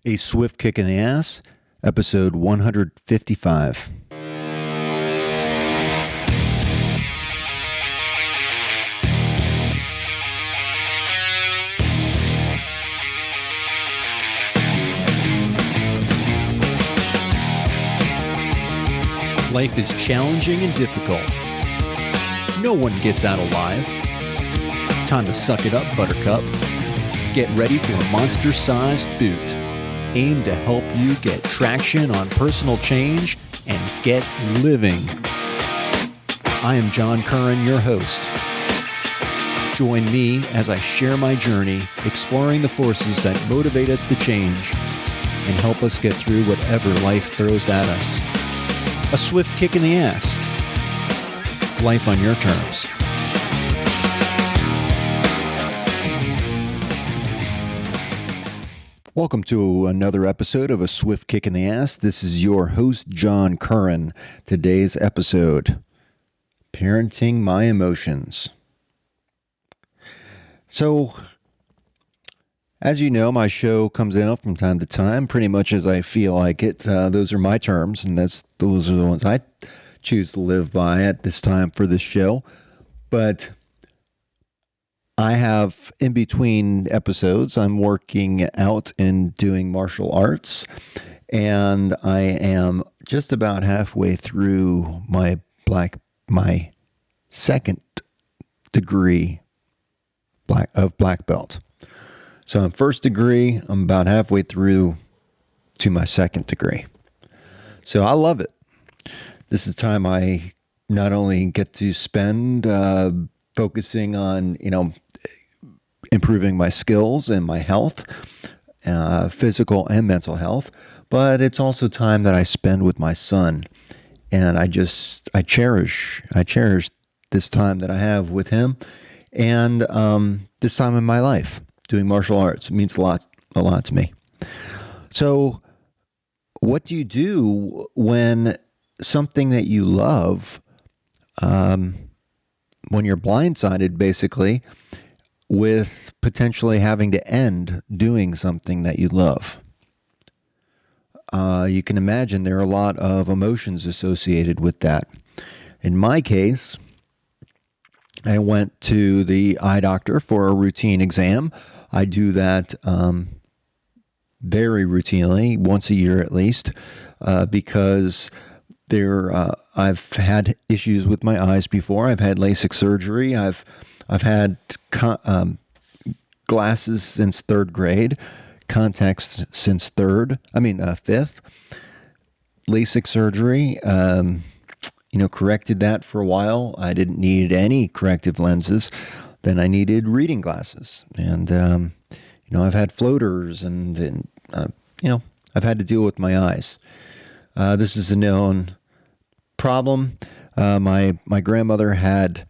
A Swift Kick in the Ass, episode 155. Life is challenging and difficult. No one gets out alive. Time to suck it up, Buttercup. Get ready for a monster-sized boot aimed to help you get traction on personal change and get living. I am John Curran, your host. Join me as I share my journey, exploring the forces that motivate us to change and help us get through whatever life throws at us. A swift kick in the ass. Life on your terms. Welcome to another episode of A Swift Kick in the Ass. This is your host, John Curran. Today's episode, Parenting My Emotions. So, as you know, my show comes out from time to time, pretty much as I feel like it. Those are my terms, and those are the ones I choose to live by at this time for this show. But I have, in between episodes, I'm working out and doing martial arts, and I am just about halfway through my second degree of black belt. So I'm first degree, I'm about halfway through to my second degree. So I love it. This is time I not only get to spend focusing on, improving my skills and my health, physical and mental health, but it's also time that I spend with my son. And I cherish this time that I have with him and this time in my life doing martial arts. It means a lot to me. So what do you do when something that you love, when you're blindsided basically with potentially having to end doing something that you love? You can imagine there are a lot of emotions associated with that. In my case, I went to the eye doctor for a routine exam. I do that very routinely, once a year at least, because I've had issues with my eyes before. I've had LASIK surgery. I've had glasses since third grade, contacts since fifth. LASIK surgery, corrected that for a while. I didn't need any corrective lenses. Then I needed reading glasses, and I've had floaters, and I've had to deal with my eyes. This is a known problem. My grandmother had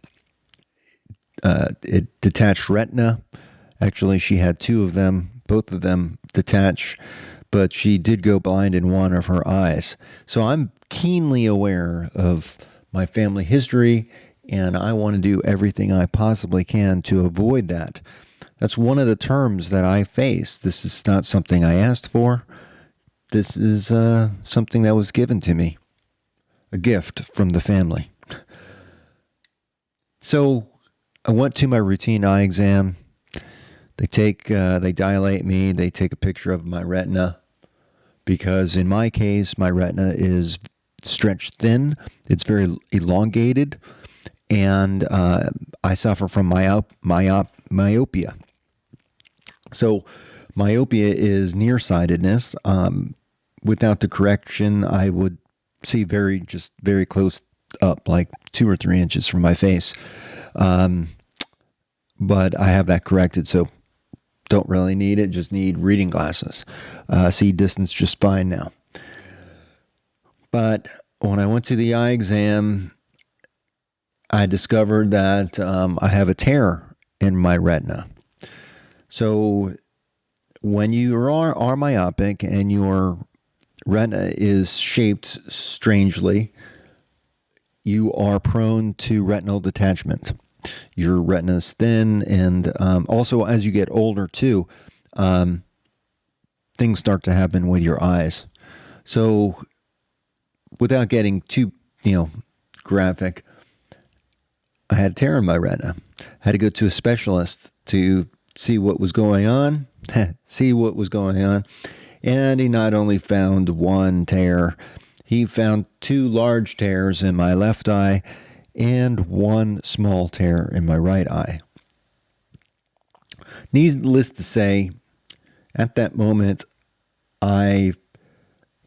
detached retina. Actually, she had two of them, both of them detached, but she did go blind in one of her eyes. So I'm keenly aware of my family history, and I want to do everything I possibly can to avoid that. That's one of the terms that I face. This is not something I asked for. This is something that was given to me, a gift from the family. So I went to my routine eye exam. They dilate me. They take a picture of my retina because in my case, my retina is stretched thin. It's very elongated, and I suffer from myopia. So myopia is nearsightedness. Without the correction, I would see very close up, like 2 or 3 inches from my face. But I have that corrected, so don't really need it, just need reading glasses. See distance just fine now. But when I went to the eye exam, I discovered that I have a tear in my retina. So when you are myopic and your retina is shaped strangely, you are prone to retinal detachment. Your retina is thin, and also as you get older too, things start to happen with your eyes. So without getting too, graphic, I had a tear in my retina. I had to go to a specialist to see what was going on, And he not only found one tear, he found two large tears in my left eye and one small tear in my right eye. Needless to say, at that moment, I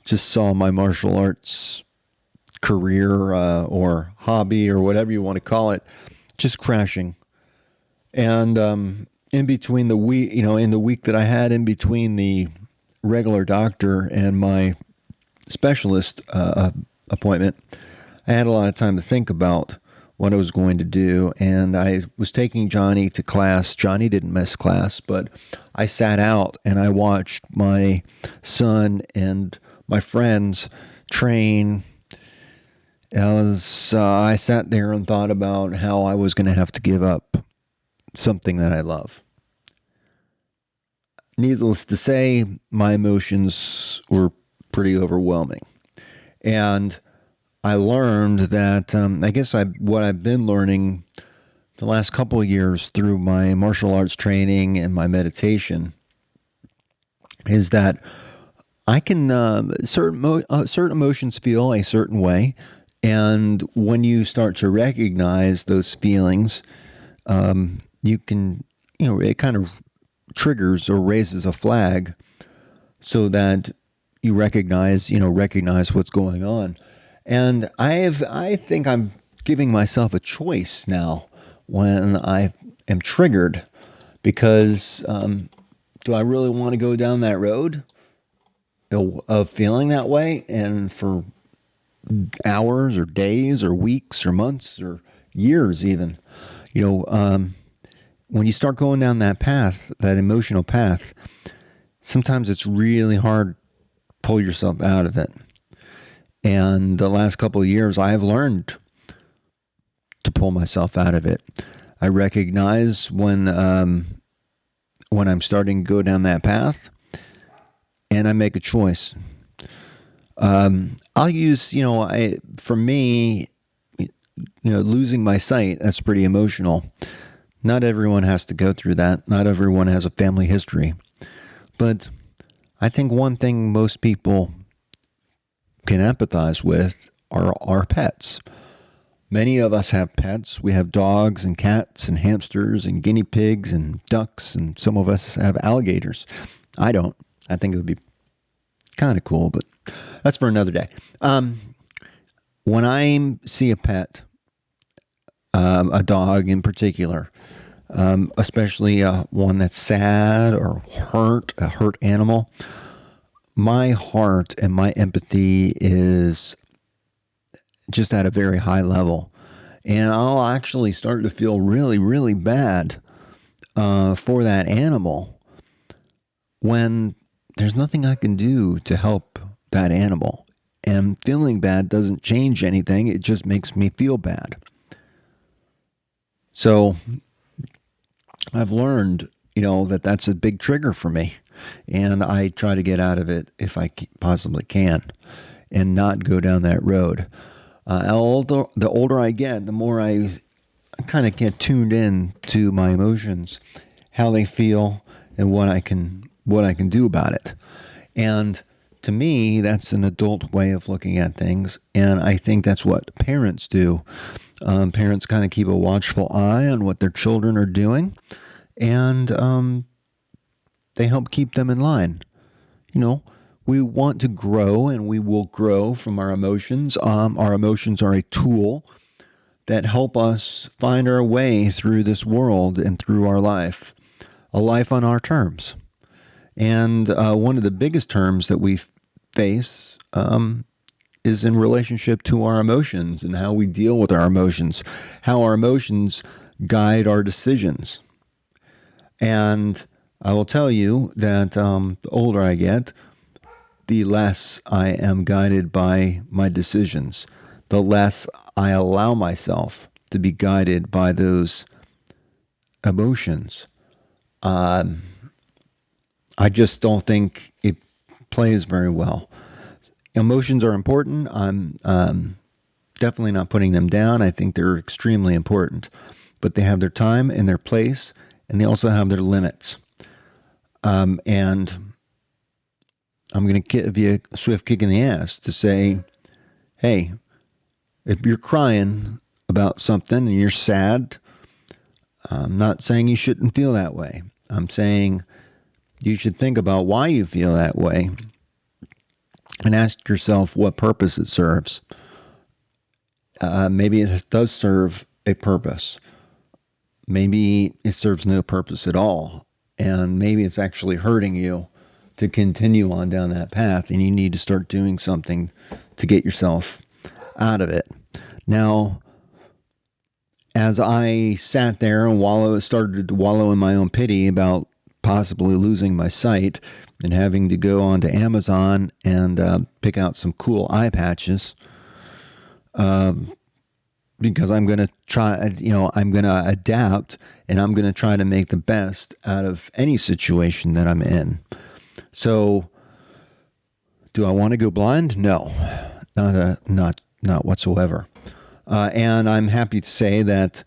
just saw my martial arts career or hobby or whatever you want to call it just crashing. And in between the week, in the week that I had in between the regular doctor and my specialist appointment, I had a lot of time to think about what I was going to do. And I was taking Johnny to class. Johnny didn't miss class, but I sat out and I watched my son and my friends train. As I sat there and thought about how I was going to have to give up something that I love. Needless to say, my emotions were pretty overwhelming. And I learned that, what I've been learning the last couple of years through my martial arts training and my meditation is that I can, certain emotions feel a certain way. And when you start to recognize those feelings, you can, it kind of triggers or raises a flag so that you recognize what's going on. And I think I'm giving myself a choice now when I am triggered, because do I really want to go down that road of feeling that way and for hours or days or weeks or months or years even? When you start going down that path, that emotional path, sometimes it's really hard to pull yourself out of it. And the last couple of years, I have learned to pull myself out of it. I recognize when I'm starting to go down that path, and I make a choice. I'll use, for me, losing my sight, that's pretty emotional. Not everyone has to go through that. Not everyone has a family history. But I think one thing most people can empathize with are our pets. Many of us have pets. We have dogs and cats and hamsters and guinea pigs and ducks, and some of us have alligators. I don't. I think it would be kind of cool, but that's for another day. When I see a pet, a dog in particular, especially one that's sad or hurt, a hurt animal, my heart and my empathy is just at a very high level. And I'll actually start to feel really, really bad for that animal when there's nothing I can do to help that animal. And feeling bad doesn't change anything. It just makes me feel bad. So I've learned, that that's a big trigger for me. And I try to get out of it if I possibly can and not go down that road. The older I get, the more I kind of get tuned in to my emotions, how they feel, and what I can do about it. And to me, that's an adult way of looking at things. And I think that's what parents do. Parents kind of keep a watchful eye on what their children are doing, and they help keep them in line. We want to grow, and we will grow from our emotions. Our emotions are a tool that help us find our way through this world and through our life, a life on our terms. And one of the biggest terms that we face is in relationship to our emotions and how we deal with our emotions, how our emotions guide our decisions. And I will tell you that the older I get, the less I am guided by my decisions, the less I allow myself to be guided by those emotions. I just don't think it plays very well. Emotions are important. I'm definitely not putting them down. I think they're extremely important, but they have their time and their place, and they also have their limits. And I'm going to give you a swift kick in the ass to say, hey, if you're crying about something and you're sad, I'm not saying you shouldn't feel that way. I'm saying you should think about why you feel that way and ask yourself what purpose it serves. Maybe it does serve a purpose. Maybe it serves no purpose at all. And maybe it's actually hurting you to continue on down that path, and you need to start doing something to get yourself out of it. Now, as I sat there and started to wallow in my own pity about possibly losing my sight and having to go onto Amazon and pick out some cool eye patches, because I'm going to try, I'm going to adapt, and I'm going to try to make the best out of any situation that I'm in. So, do I want to go blind? No, not whatsoever. And I'm happy to say that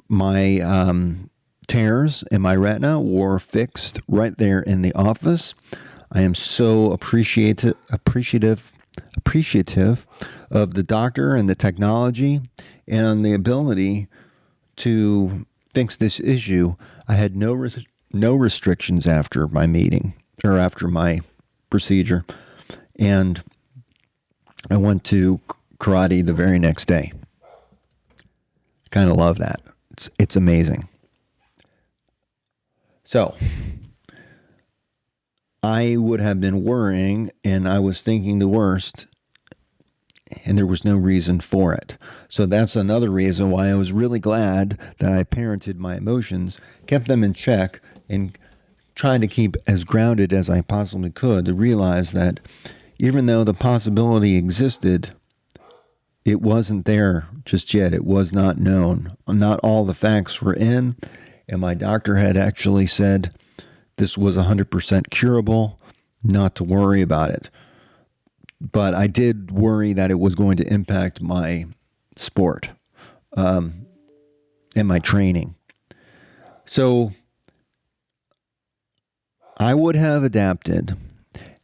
my tears in my retina were fixed right there in the office. I am so appreciative of the doctor and the technology and the ability to fix this issue. I had no restrictions after my meeting or after my procedure, and I went to karate the very next day. Kind of love that. It's amazing. So I would have been worrying, and I was thinking the worst, and there was no reason for it. So that's another reason why I was really glad that I parented my emotions, kept them in check, and tried to keep as grounded as I possibly could to realize that even though the possibility existed, it wasn't there just yet. It was not known. Not all the facts were in, and my doctor had actually said this was 100% curable, not to worry about it. But I did worry that it was going to impact my sport and my training. So I would have adapted.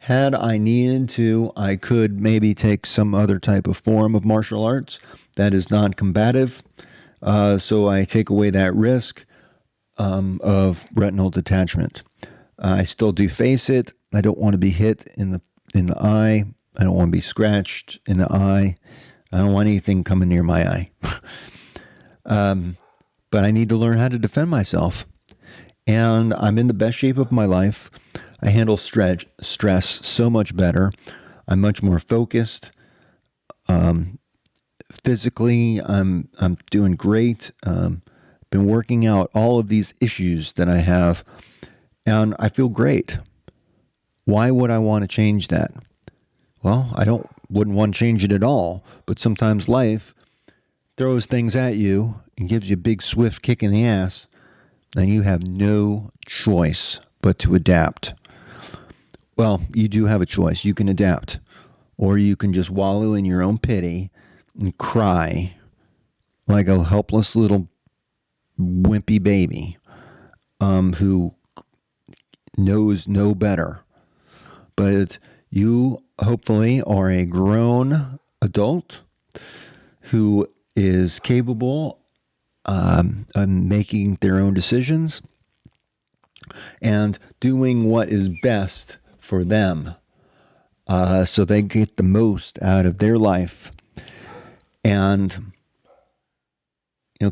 Had I needed to, I could maybe take some other type of form of martial arts that is non-combative. So I take away that risk of retinal detachment. I still do face it. I don't want to be hit in the eye. I don't want to be scratched in the eye. I don't want anything coming near my eye. But I need to learn how to defend myself. And I'm in the best shape of my life. I handle stress so much better. I'm much more focused. Physically, I'm doing great. Been working out all of these issues that I have, and I feel great. Why would I want to change that? Well, wouldn't want to change it at all, but sometimes life throws things at you and gives you a big swift kick in the ass, and you have no choice but to adapt. Well, you do have a choice. You can adapt, or you can just wallow in your own pity and cry like a helpless little wimpy baby who knows no better. But you hopefully are a grown adult who is capable of making their own decisions and doing what is best for them, so they get the most out of their life. And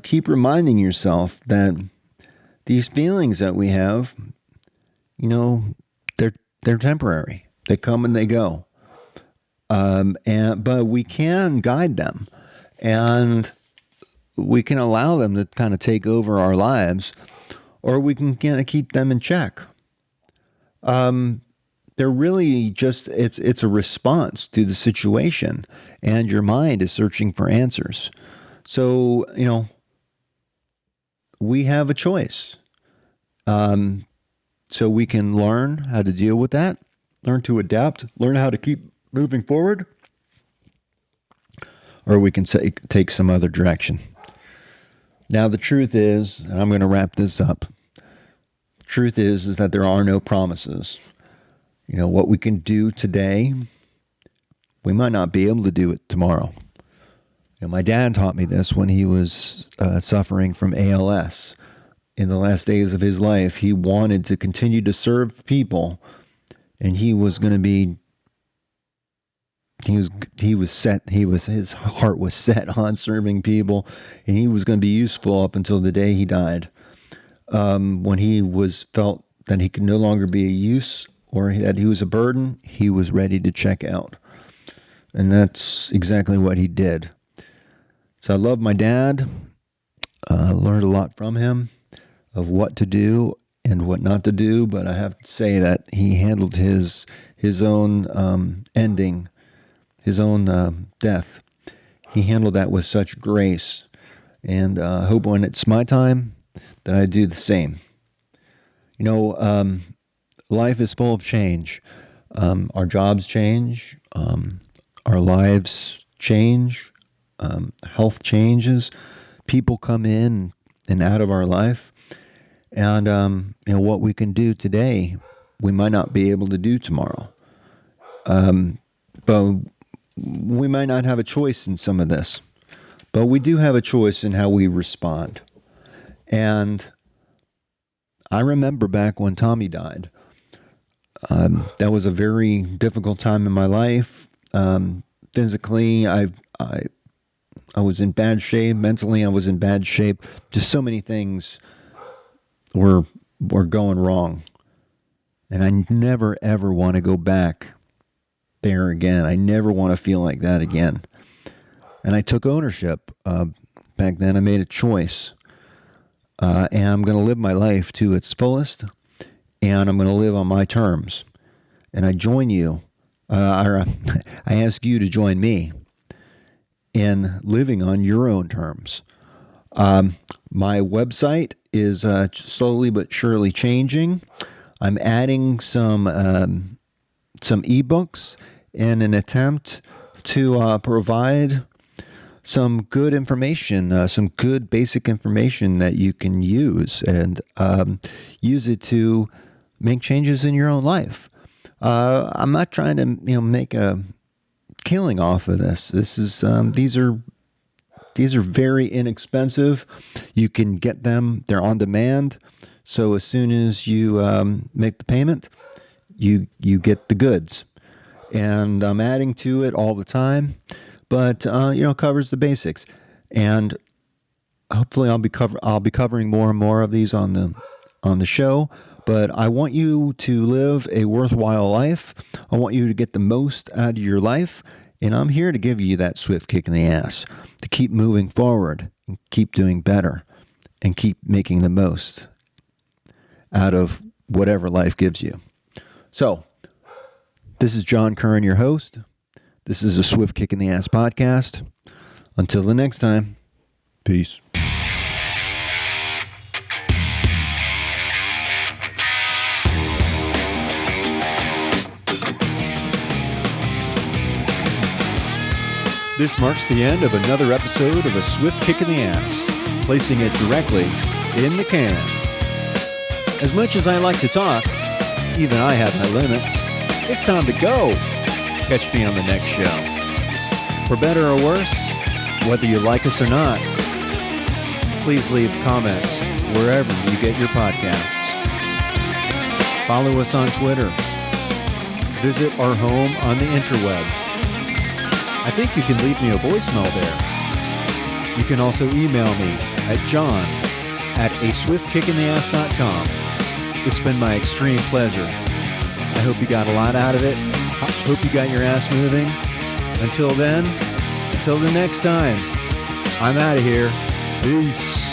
keep reminding yourself that these feelings that we have, they're temporary. They come and they go. But we can guide them, and we can allow them to kind of take over our lives, or we can kind of keep them in check. They're really just, it's a response to the situation, and your mind is searching for answers. So, we have a choice. So we can learn how to deal with that, learn to adapt, learn how to keep moving forward, or we can take some other direction. Now, the truth is, and I'm going to wrap this up, truth is that there are no promises. What we can do today, we might not be able to do it tomorrow. My dad taught me this when he was suffering from ALS. In the last days of his life, he wanted to continue to serve people, and his heart was set on serving people, and he was going to be useful up until the day he died. When he felt that he could no longer be a use or that he was a burden, he was ready to check out. And that's exactly what he did. So I love my dad. Learned a lot from him of what to do and what not to do, but I have to say that he handled his own ending, his own death. He handled that with such grace, and I hope when it's my time that I do the same. Life is full of change. Our jobs change. Our lives change. Health changes. People come in and out of our life. And, what we can do today, we might not be able to do tomorrow. But we might not have a choice in some of this. But we do have a choice in how we respond. And I remember back when Tommy died. That was a very difficult time in my life. Physically, I was in bad shape. Mentally, I was in bad shape. Just so many things were going wrong. And I never, ever want to go back there again. I never want to feel like that again. And I took ownership. Back then, I made a choice. And I'm going to live my life to its fullest. And I'm going to live on my terms. And I join you. I ask you to join me in living on your own terms. My website is slowly but surely changing. I'm adding some ebooks in an attempt to provide some good information, some good basic information that you can use and use it to make changes in your own life. I'm not trying to make a killing off of this. This is these are very inexpensive. You can get them. They're on demand. So as soon as you make the payment, you get the goods. And I'm adding to it all the time, but covers the basics. And hopefully I'll be covering more and more of these on the show. But I want you to live a worthwhile life. I want you to get the most out of your life. And I'm here to give you that swift kick in the ass to keep moving forward and keep doing better and keep making the most out of whatever life gives you. So, this is John Curran, your host. This is a Swift Kick in the Ass podcast. Until the next time, peace. This marks the end of another episode of A Swift Kick in the Ass, placing it directly in the can. As much as I like to talk, even I have my limits. It's time to go. Catch me on the next show. For better or worse, whether you like us or not, please leave comments wherever you get your podcasts. Follow us on Twitter. Visit our home on the interweb. I think you can leave me a voicemail there. You can also email me at john@aswiftkickintheass.com. It's been my extreme pleasure. I hope you got a lot out of it. I hope you got your ass moving. Until then, until the next time, I'm out of here. Peace.